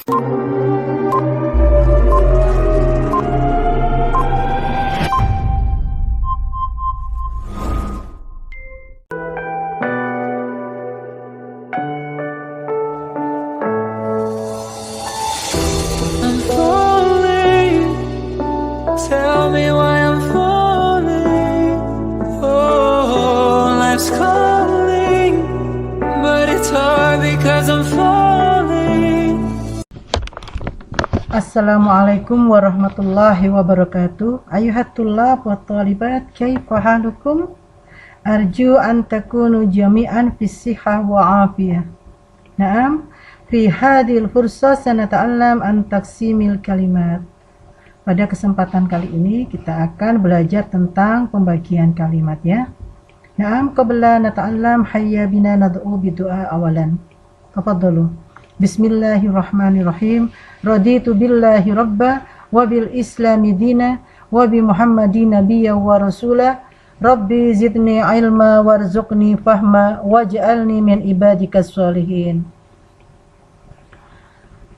I'm falling. Tell me why I'm falling. Oh, life's calling, but it's hard because I'm falling. Assalamualaikum warahmatullahi wabarakatuh. Ayuhatullah wa talibat, kaifa halukum? Arju an takunu jami'an fis-sihah wa afiyah. Naam, fi hadhil fursah sanata'allam an taqsimil kalimat. Pada kesempatan kali ini kita akan belajar tentang pembagian kalimat ya. Naam, qabla nata'allam hayya bina nad'u bidu'a awalan. Tafadhalu. Bismillahirrahmanirrahim. Raditu billahi rabba wa bil islami dina wa bi muhammadin nabiyya wa rasula. Rabbi zidni ilma warzuqni fahma waj'alni min ibadikas sholihin.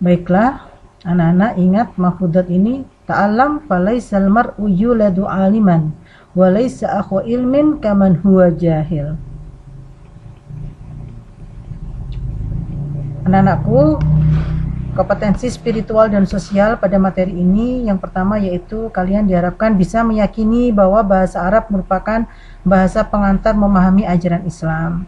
Baiklah, anak-anak ingat mahfudzat ini, ta'allam falaisal mar'u yuladu aliman wa laisa akhu ilmin kaman huwa jahil. Anak-anakku, kompetensi spiritual dan sosial pada materi ini yang pertama yaitu kalian diharapkan bisa meyakini bahwa bahasa Arab merupakan bahasa pengantar memahami ajaran Islam.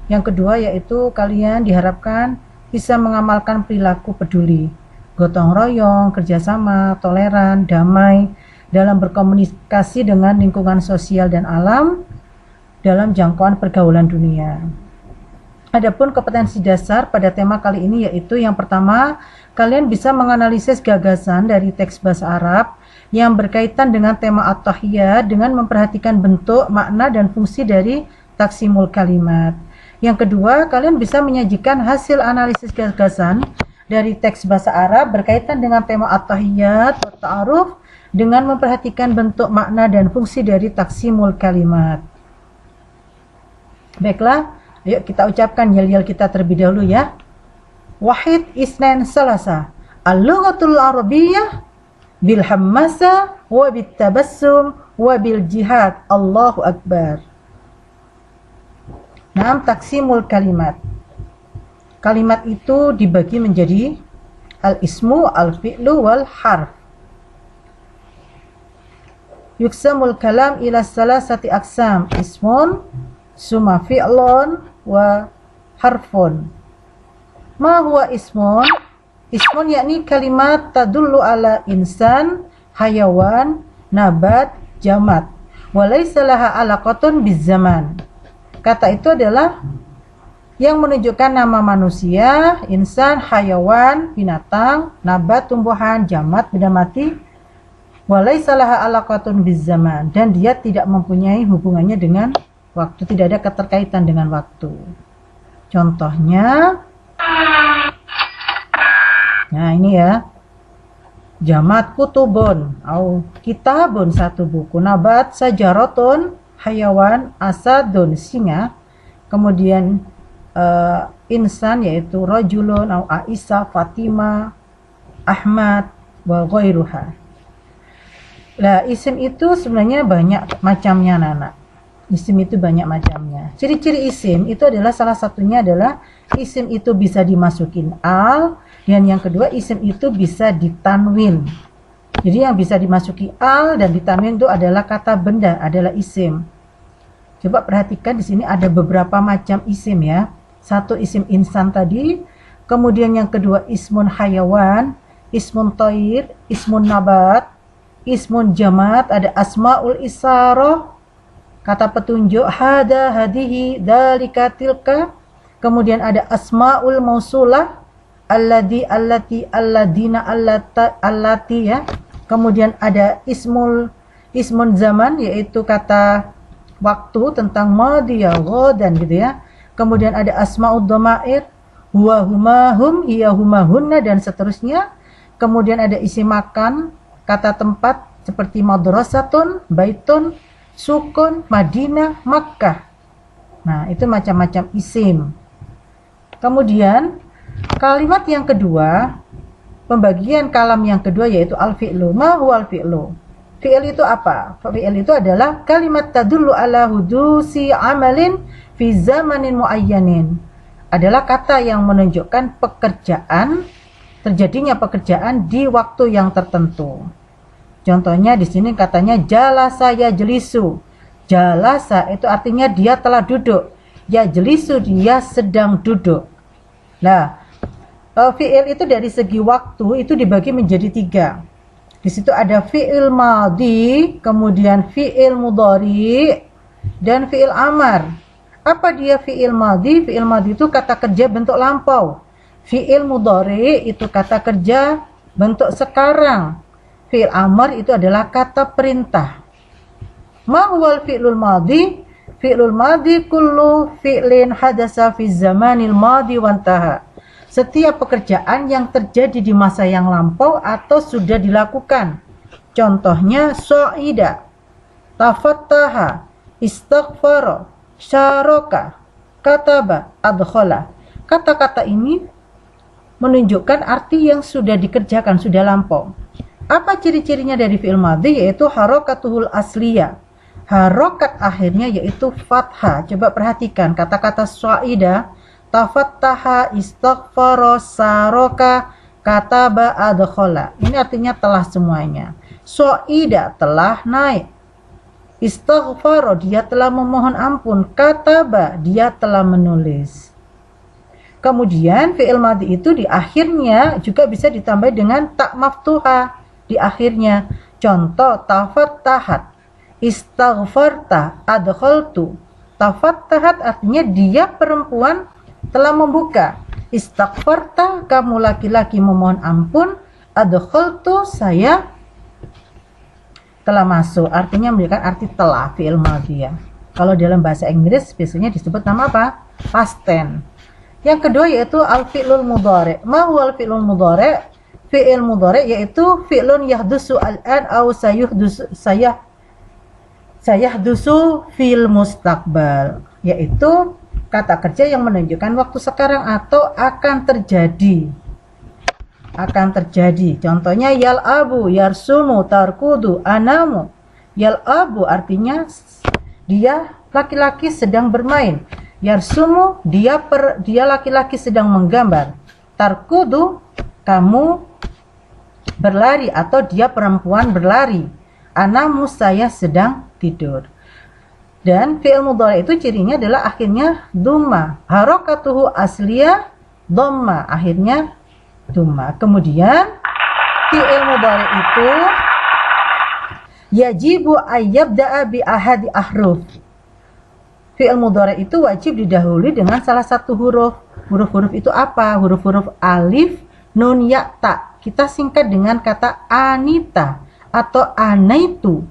Yang kedua yaitu kalian diharapkan bisa mengamalkan perilaku peduli, gotong royong, kerjasama, toleran, damai dalam berkomunikasi dengan lingkungan sosial dan alam dalam jangkauan pergaulan dunia. Adapun kompetensi dasar pada tema kali ini yaitu yang pertama, kalian bisa menganalisis gagasan dari teks bahasa Arab yang berkaitan dengan tema at-tahiyyat dengan memperhatikan bentuk, makna, dan fungsi dari taksimul kalimat. Yang kedua, kalian bisa menyajikan hasil analisis gagasan dari teks bahasa Arab berkaitan dengan tema at-tahiyyat wa ta'aruf dengan memperhatikan bentuk, makna, dan fungsi dari taksimul kalimat. Baiklah, yuk kita ucapkan yel-yel kita terlebih dahulu ya. Wahid isnan salasa. Al-lughatul arabiyyah bil hammasa wa bit tabassum wa bil jihad. Allahu akbar. Naam, taksimul kalimat. Kalimat itu dibagi menjadi al-ismu, al-fi'lu wal harf. Yuksamul kalam ila salasati aqsam. Ismun, summa fi'lun wa harfun. Ma huwa ismun? Ismun yakni kalimat tadullu ala insan, hayawan, nabat, jamat. Wa laysa laha alaqatun bizzaman. Kata itu adalah yang menunjukkan nama manusia, insan, hayawan, binatang, nabat, tumbuhan, jamat, benda mati. Wa laysa laha alaqatun bizzaman, dan dia tidak mempunyai hubungannya dengan waktu, tidak ada keterkaitan dengan waktu. Contohnya, nah ini ya, jamat kutubun, au kitabun satu buku, nabat sajaratun hayawan, asadun singa, kemudian insan yaitu rajulun, au Aisyah, Fatimah, Ahmad, wa ghairuha. Nah, isim itu sebenarnya banyak macamnya anak-anak. Isim itu banyak macamnya. Ciri-ciri isim itu adalah salah satunya adalah isim itu bisa dimasukin al, dan yang kedua isim itu bisa ditanwin. Jadi yang bisa dimasuki al dan ditanwin itu adalah kata benda, adalah isim. Coba perhatikan di sini ada beberapa macam isim ya. Satu isim insan tadi, kemudian yang kedua ismun hayawan, ismun thair, ismun nabat, ismun jamat, ada asmaul isyarah, kata petunjuk, hada, hadihi, dalika, tilka. Kemudian ada asmaul mausulah, alladhi, allati, alladina, allati ya. Kemudian ada ismun zaman, yaitu kata waktu tentang madhiya, ghadan gitu ya. Kemudian ada asmaud dhamair, huwa, huma, hum, hiya, huma, hunna, dan seterusnya. Kemudian ada isim makan, kata tempat seperti madrasatun, baitun, sukun, Madinah, Makkah. Nah, itu macam-macam isim. Kemudian kalimat yang kedua Pembagian kalam yang kedua yaitu al-fi'lu. Ma huwal fi'lu? Fi'il itu apa? Fi'il itu adalah kalimat tadullu ala hudusi amalin fi zamanin muayyanin. Adalah kata yang menunjukkan pekerjaan, terjadinya pekerjaan di waktu yang tertentu. Contohnya di sini katanya jalasa yajlisu. Jalasa itu artinya dia telah duduk. Yajlisu dia sedang duduk. Nah, fi'il itu dari segi waktu itu dibagi menjadi 3. Di situ ada fi'il madhi, kemudian fi'il mudhari, dan fi'il amar. Apa dia fi'il madhi? Fi'il madhi itu kata kerja bentuk lampau. Fi'il mudhari itu kata kerja bentuk sekarang. Fi'il amar itu adalah kata perintah. Ma huwal fi'lul madhi? Fi'lul madhi kullu fi'lin hadasa fi zamanil madhi wantaha. Setiap pekerjaan yang terjadi di masa yang lampau atau sudah dilakukan. Contohnya so'ida, tafattaha, istaghfara, syaraka, kataba, adkhala. Kata-kata ini menunjukkan arti yang sudah dikerjakan, sudah lampau. Apa ciri-cirinya dari fi'il madhi? Yaitu harokatuhul asliyah. Harokat akhirnya yaitu fathah. Coba perhatikan kata-kata so'ida, tafattaha, istaghfara, saraka, kataba, adkhala. Ini artinya telah semuanya. So'ida telah naik. Istaghfara dia telah memohon ampun. Kataba dia telah menulis. Kemudian fi'il madhi itu di akhirnya juga bisa ditambah dengan tak maftuha di akhirnya. Contoh tafattahat, istaghfarta, adkhaltu. Tafattahat artinya dia perempuan telah membuka. Istaghfarta kamu laki-laki memohon ampun. Adkhaltu saya telah masuk. Artinya memberikan arti telah fi'il madhi ya. Kalau dalam bahasa Inggris biasanya disebut nama apa? Past tense. Yang kedua yaitu al-fi'lul mudhari. Ma huwal fi'lul mudhari? Fi'il mudhari yaitu fi'lun yahdusu al-an aw sayahdusu fil mustaqbal, yaitu kata kerja yang menunjukkan waktu sekarang atau akan terjadi. Contohnya yal'abu, yarsumu, tarkudu, anamu. Yal'abu artinya dia laki-laki sedang bermain. Yarsumu dia laki-laki sedang menggambar. Tarkudu kamu berlari atau dia perempuan berlari. Anamu saya sedang tidur. Dan fi'il mudhari itu cirinya adalah akhirnya dhamma. Harokatuhu asliyah dhamma, akhirnya dhamma. Kemudian fi'il mudhari itu yajibu ayyabda'a bi ahadi ahruf. Fi'il mudhari itu wajib didahului dengan salah satu huruf. Huruf-huruf itu apa? Huruf-huruf alif, nun, ya, ta. Kita singkat dengan kata anita atau anaitu.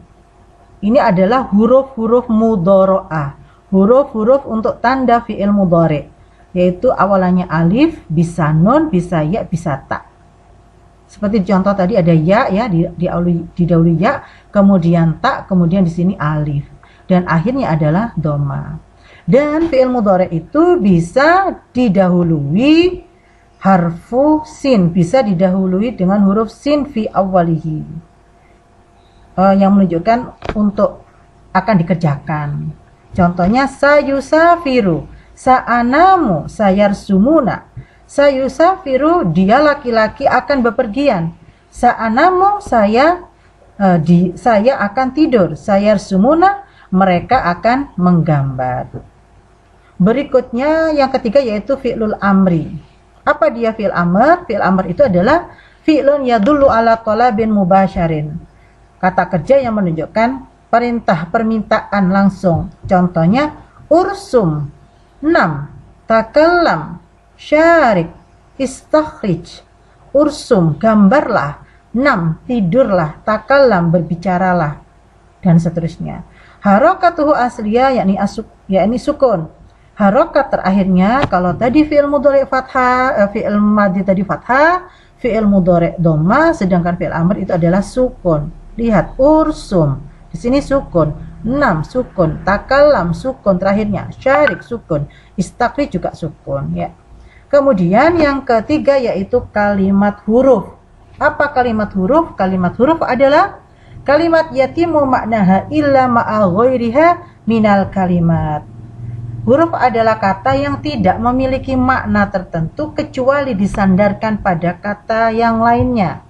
Ini adalah huruf-huruf mudhari'ah. Huruf-huruf untuk tanda fi'il mudhari, yaitu awalannya alif, bisa nun, bisa ya, bisa ta. Seperti contoh tadi ada ya didahului ya, kemudian ta, kemudian di sini alif. Dan akhirnya adalah dhamma. Dan fi'il mudhari itu bisa didahului harfu sin, bisa didahului dengan huruf sin fi awwalihi. Yang menunjukkan untuk akan dikerjakan. Contohnya sayusafiru, sa'anamu, sayarsumuna. Sayusafiru dia laki-laki akan bepergian. Sa'anamu saya akan tidur. Sayarsumuna mereka akan menggambar. Berikutnya yang ketiga yaitu fi'lul amri. Apa dia fi'il amr? Fi'il amr itu adalah fi'lun yadullu ala talabin mubasyarin. Kata kerja yang menunjukkan perintah, permintaan langsung. Contohnya ursum, nam, takallam, syarik, istakhrij. Ursum, gambarlah. Nam, tidurlah. Takallam, berbicaralah. Dan seterusnya. Harokatuhu asliyah yakni sukun. Harokat terakhirnya, kalau tadi fi'il mudhari fathah, fi'il madhi tadi fathah, fi'il mudhari dhamma, sedangkan fi'il amr itu adalah sukun. Lihat, ursum di sini sukun, nam sukun, takalam sukun terakhirnya, syarik sukun, istakri juga sukun ya. Kemudian yang ketiga yaitu kalimat huruf. Apa kalimat huruf? Kalimat huruf adalah kalimat yatimu maknaha illa ma'a ghairiha minal kalimat. Huruf adalah kata yang tidak memiliki makna tertentu kecuali disandarkan pada kata yang lainnya.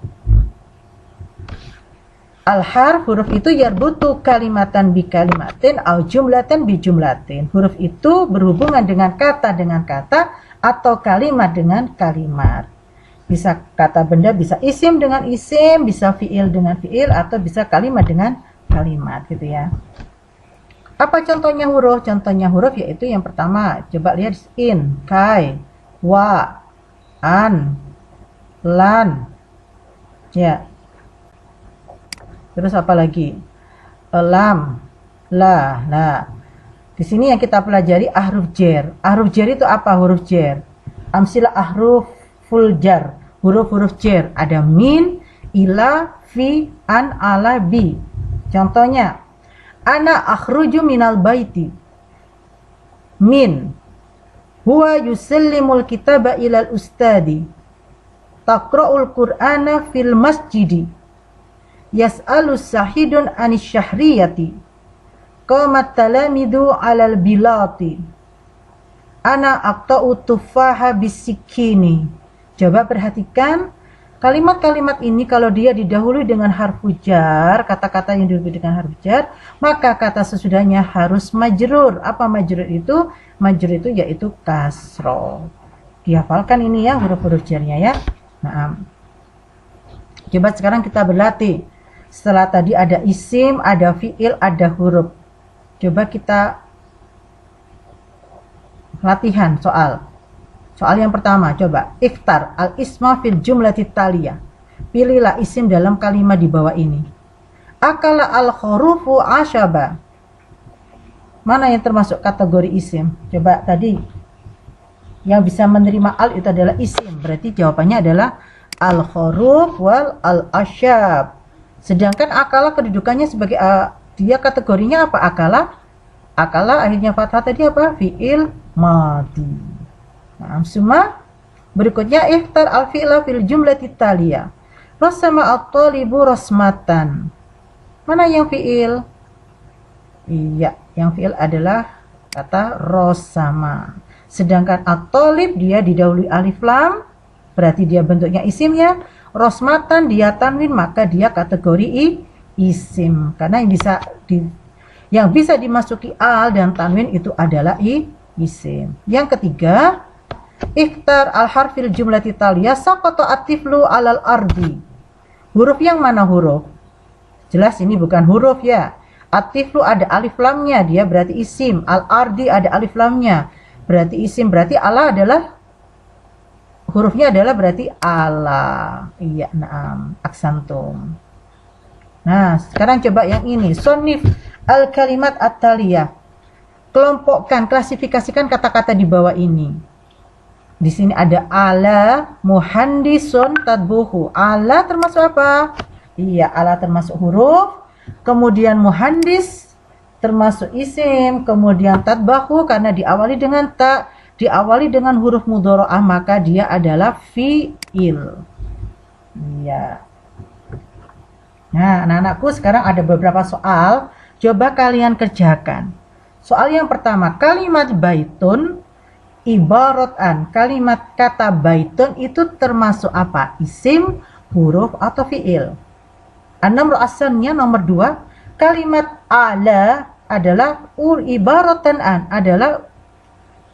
Al-harf, huruf itu yarbutu kalimatan bi kalimatin au jumlatan bi jumlatin. Huruf itu berhubungan dengan kata atau kalimat dengan kalimat. Bisa kata benda, bisa isim dengan isim, bisa fiil dengan fiil, atau bisa kalimat dengan kalimat gitu ya. Apa contohnya huruf? Contohnya huruf yaitu yang pertama, coba lihat in, kai, wa, an, lan. Ya. Terus apa lagi? Lam, la, la. Di sini yang kita pelajari ahruf jar. Ahruf jar itu apa? Huruf jar. Amsilah ahruf full jar. Huruf-huruf jar ada min, ila, fi, an, ala, bi. Contohnya, ana akhruju minal baiti. Min, huwa yusallimul kitaba ilal ustadi. Taqra'ul qur'ana fil masjidi. Yas'alus sahidun anis syahriyati. Qamat talamidu alal bilati. Ana aqta'u tufaha bisikini. Coba perhatikan kalimat-kalimat ini kalau dia didahului dengan harfu jar, kata-kata yang didahului dengan harfu jar, maka kata sesudahnya harus majrur. Apa majrur itu? Majrur itu yaitu kasro. Dihafalkan ini ya huruf-huruf jarnya ya. Nah, coba sekarang kita berlatih. Setelah tadi ada isim, ada fiil, ada huruf. Coba kita latihan soal. Soal yang pertama, coba ikhtar al-isma fil jumlati taliyah. Pilihlah isim dalam kalimat di bawah ini. Akala al-khurufu asyaba. Mana yang termasuk kategori isim? Coba tadi yang bisa menerima al itu adalah isim. Berarti jawabannya adalah al-khuruf wal al-asyab. Sedangkan akala kedudukannya sebagai dia kategorinya apa? Akala akhirnya fathah tadi apa? Fi'il madhi. Nah, semua berikutnya ikhtar al-fi'la fil jumlati taliyah. Rasama at-talibu rasmatan. Mana yang fi'il? Iya, yang fi'il adalah kata rasama. Sedangkan at-talib dia didahului alif lam, berarti dia bentuknya isimnya. Rasmatan dia tanwin, maka dia kategori isim. Karena yang bisa dimasuki al dan tanwin itu adalah isim. Yang ketiga, ikhtar al-harfil jumlati taliyah saqata at-tiflu alal ardi. Huruf yang mana huruf? Jelas ini bukan huruf ya. At-tiflu ada alif lamnya, dia berarti isim. Al-ardi ada alif lamnya, berarti isim. Berarti ala adalah hurufnya adalah berarti ala. Iya, naam, aksantum. Nah, sekarang coba yang ini. Sonif al-kalimat at-taliyah. Kelompokkan, klasifikasikan kata-kata di bawah ini. Di sini ada ala, muhandisun, tadbuhu. Ala termasuk apa? Iya, ala termasuk huruf. Kemudian muhandis termasuk isim. Kemudian tadbahu karena diawali dengan ta, diawali dengan huruf mudhoro'ah, maka dia adalah fi'il. Iya. Nah, anak-anakku sekarang ada beberapa soal. Coba kalian kerjakan. Soal yang pertama, kalimat baitun ibaratan. Kalimat kata baitun itu termasuk apa? Isim, huruf, atau fi'il? An-namru asannya nomor 2. Kalimat ala adalah ibaratan an, adalah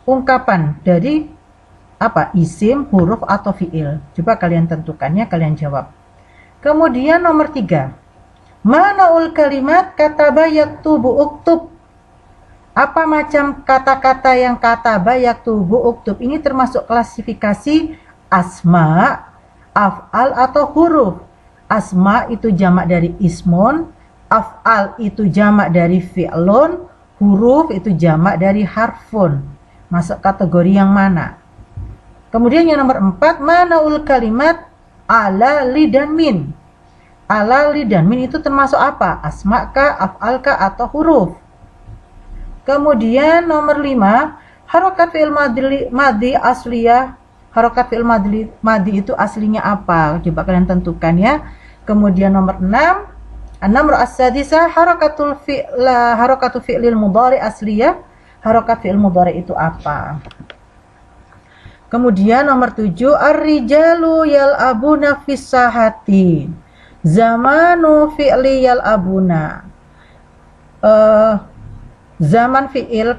ungkapan dari apa? Isim, huruf, atau fi'il? Coba kalian tentukannya, kalian jawab. Kemudian nomor 3. Manaul kalimat kataba yaktubu uktub. Apa macam kata-kata yang kataba yaktubu uktub ini termasuk klasifikasi asma, af'al, atau huruf. Asma itu jamak dari ismun, af'al itu jamak dari fi'lun, huruf itu jamak dari harfun. Masuk kategori yang mana? Kemudian yang nomor 4, manaul kalimat ala li dan min. Ala li dan min itu termasuk apa? Asma kah, af'al kah, atau huruf? Kemudian nomor 5, harokat fi'il madhi asliyah. harokat fi'il madi itu aslinya apa? Coba kalian tentukan ya. Kemudian nomor 6, an-namru as-sadisah harakatu fi'lil mudhari asliyah. Harokat fi'il mudhari itu apa? Kemudian nomor 7, ar-rijalu yal'abuna fis sahati. Zamanu fi'li yal'abuna. Zaman fi'il,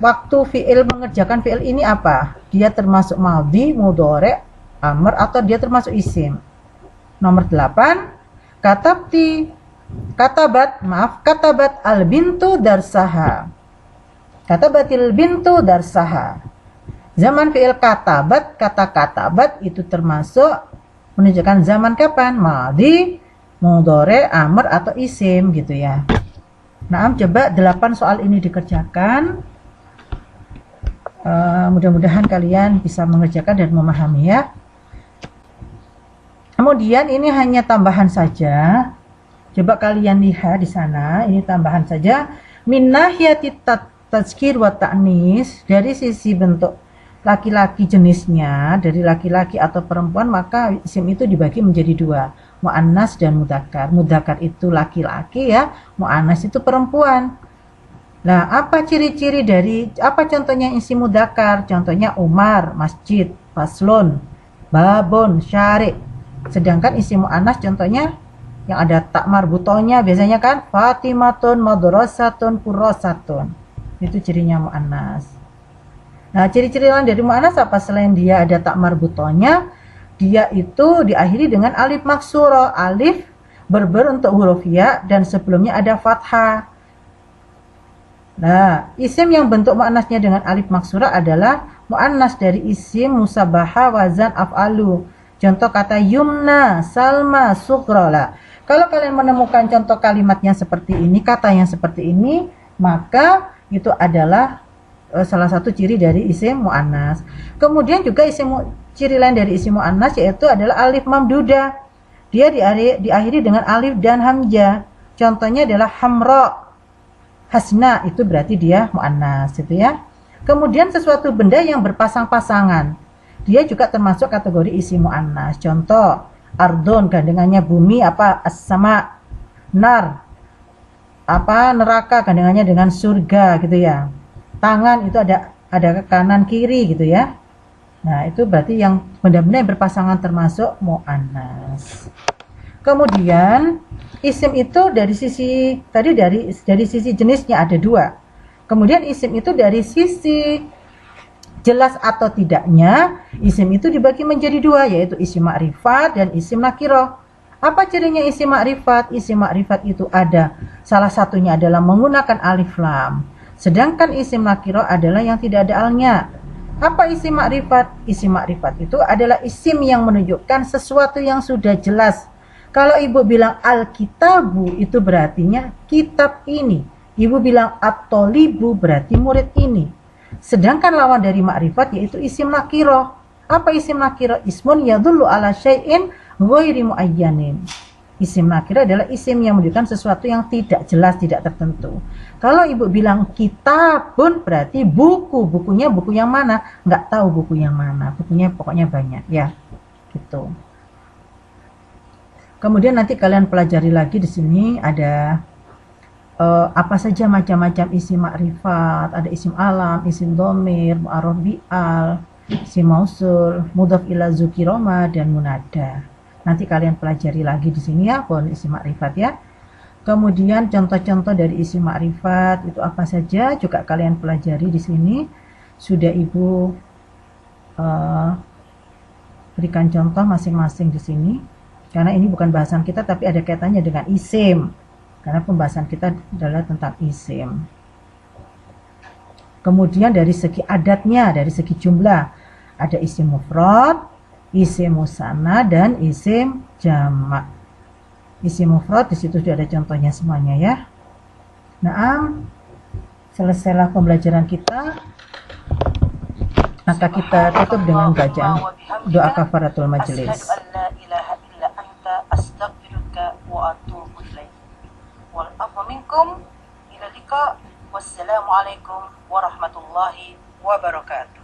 waktu fi'il mengerjakan fi'il ini apa? Dia termasuk madhi, mudhari, amr, atau dia termasuk isim. Nomor 8, katabat al-bintu darsaha. Katabatil bintu darsaha. Zaman fi'il katabat, kata katabat itu termasuk menunjukkan zaman kapan? Madhi, mudhari, amr, atau isim gitu ya. Nah, coba 8 soal ini dikerjakan. Mudah-mudahan kalian bisa mengerjakan dan memahami ya. Kemudian ini hanya tambahan saja. Coba kalian lihat di sana, ini tambahan saja. Min nahiyati tazkir wa ta'nis, dari sisi bentuk laki-laki jenisnya, dari laki-laki atau perempuan, maka isim itu dibagi menjadi 2. Mu'annas dan mudzakkar. Mudzakkar itu laki-laki ya, mu'annas itu perempuan. Nah, apa ciri-ciri dari, apa contohnya isim mudzakkar? Contohnya Umar, masjid, faslun, babun, syari'. Sedangkan isim mu'annas contohnya yang ada tak marbutonya biasanya kan Fatimatun, madrasatun, kurrasatun. Itu cirinya mu'annas. Nah, ciri-ciri lain dari mu'annas apa selain dia ada tak marbutonya? Dia itu diakhiri dengan alif maksuro. Alif berber untuk huruf ya dan sebelumnya ada fathah. Nah, isim yang bentuk mu'annasnya dengan alif maksuro adalah mu'annas dari isim musabaha wazan af'alu. Contoh kata Yumna, Salma, Sugrola. Kalau kalian menemukan contoh kalimatnya seperti ini, kata yang seperti ini, maka itu adalah salah satu ciri dari isim mu'annas. Kemudian juga ciri lain dari isim mu'annas yaitu adalah alif mamdudah. Dia diakhiri dengan alif dan hamzah. Contohnya adalah Hamra, Hasna, itu berarti dia mu'annas itu ya. Kemudian sesuatu benda yang berpasang-pasangan, dia juga termasuk kategori isim mu'annas. Contoh, ardon gandengannya bumi apa? As-sama. Nar apa? Neraka gandengannya dengan surga gitu ya. Tangan itu ada ke kanan kiri gitu ya. Nah, itu berarti yang benda-benda yang berpasangan termasuk mu'annas. Kemudian isim itu dari sisi tadi dari sisi jenisnya ada 2. Kemudian isim itu dari sisi jelas atau tidaknya, isim itu dibagi menjadi 2, yaitu isim ma'rifat dan isim nakirah. Apa cirinya isim ma'rifat? Isim ma'rifat itu ada salah satunya adalah menggunakan alif lam. Sedangkan isim nakirah adalah yang tidak ada alnya. Apa isim ma'rifat? Isim ma'rifat itu adalah isim yang menunjukkan sesuatu yang sudah jelas. Kalau ibu bilang al-kitabu, itu berartinya kitab ini. Ibu bilang at-tolibu, berarti murid ini. Sedangkan lawan dari ma'rifat yaitu isim nakirah. Apa isim nakirah? Ismun yadullu ala syai'in ghairi muayyanin. Isim nakirah adalah isim yang menunjukkan sesuatu yang tidak jelas, tidak tertentu. Kalau ibu bilang kitabun, berarti buku. Bukunya buku yang mana? Nggak tahu buku yang mana. Bukunya pokoknya banyak ya. Gitu. Kemudian nanti kalian pelajari lagi di sini ada apa saja macam-macam isim makrifat. Ada isim alam, isim dhamir, mu'arraf bi'al, isim mausul, mudhaf ila dzukiroma, dan munada. Nanti kalian pelajari lagi di sini ya, pohon isim makrifat ya. Kemudian contoh-contoh dari isim makrifat itu apa saja juga kalian pelajari di sini. Sudah ibu berikan contoh masing-masing di sini. Karena ini bukan bahasan kita tapi ada kaitannya dengan isim. Karena pembahasan kita adalah tentang isim. Kemudian dari segi adatnya, dari segi jumlah, ada isim mufrad, isim musanna, dan isim jamak. Isim mufrad di situ sudah ada contohnya semuanya ya. Nah, selesailah pembelajaran kita. Maka kita tutup dengan bacaan doa kafaratul majelis. Wassalamualaikum warahmatullahi wabarakatuh.